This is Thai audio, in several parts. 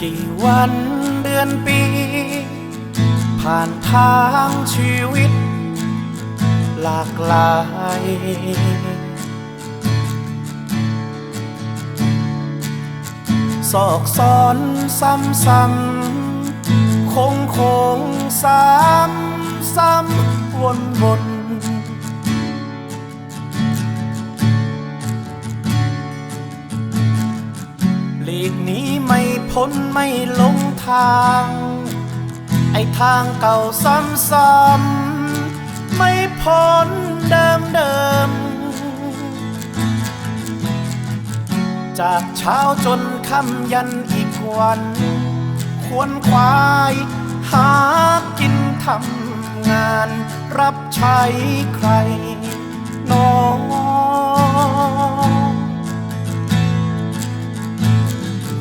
กี่วันเดือนปีผ่านทางชีวิตหลากหลายซอกซ้อนซ้ำๆคงซ้ำวนหลีกหนีไม่พ้นไม่ลงทางไอ้ทางเก่าซ้ำๆไม่พ้นเดิมจากเช้าจนค่ำยันอีกวันขวนขวายหากินทำงานรับใช้ใครน้อง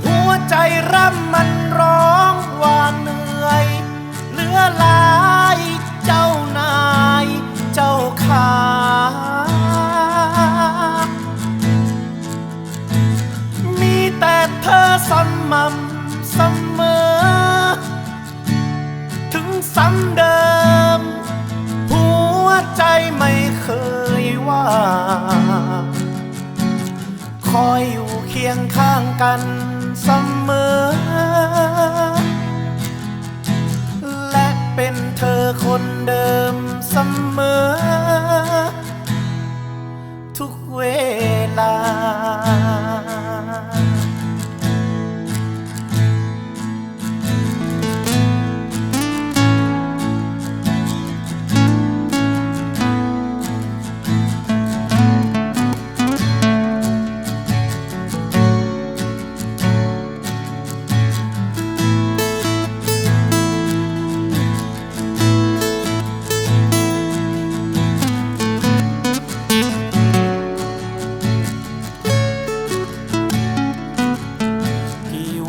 หัวใจร่ำมันร้องว่าเหนื่อยเหลือหลายเจ้านายเจ้าขามีแต่เธอสม่ำเสมอถึงซ้ำเดิมหัวใจไม่เคยว่าคอยอยู่เคียงข้างกันเสมอและเป็นเธอคนเดิมเสมอทุกเวลา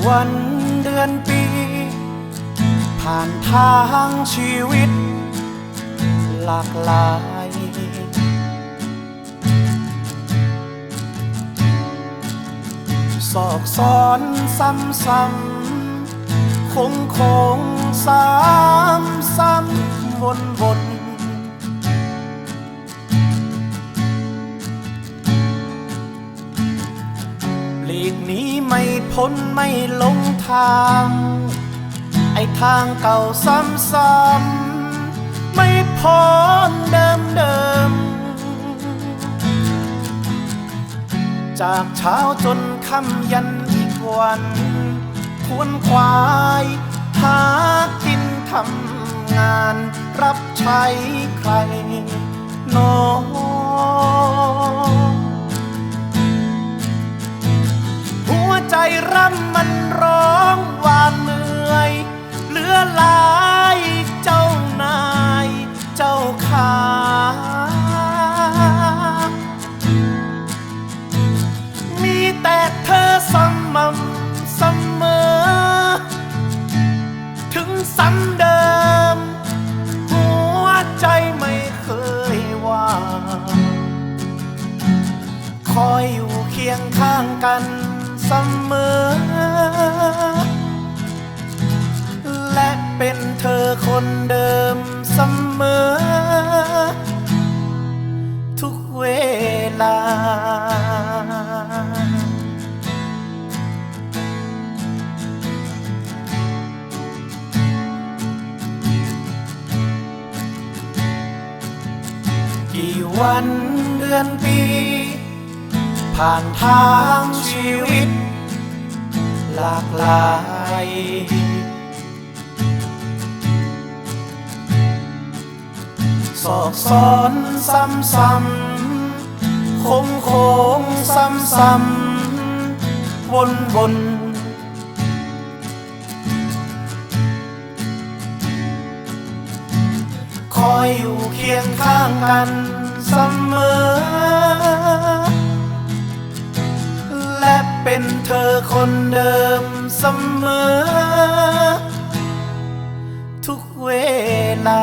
วันเดือนปีผ่านทางชีวิตหลากหลายซอกซ้อนซ้ำคงซ้ำวนหลีกหนีไม่พ้นไม่ลงทางไอ้ทางเก่าซ้ำๆไม่พ้นเดิมจากเช้าจนค่ำยันอีกวันขวนขวายหากินทำงานรับใช้ใครน้องหัวใจร่ำมันร้องว่าเหนื่อยเหลือหลายเจ้านายเจ้าขามีแต่เธอสม่ำเสมอถึงซ้ำเดิมหัวใจไม่เคยว่าคอยอยู่เคียงข้างกันเสมอและเป็นเธอคนเดิมเสมอทุกเวลากี่วันเดือนปีผ่านทางชีวิตหลากหลายซอกซ้อนซ้ำคงซ้ำวนคอยอยู่เคียงข้างกันเสมอและเป็นเธอคนเดิมเสมอทุกเวลา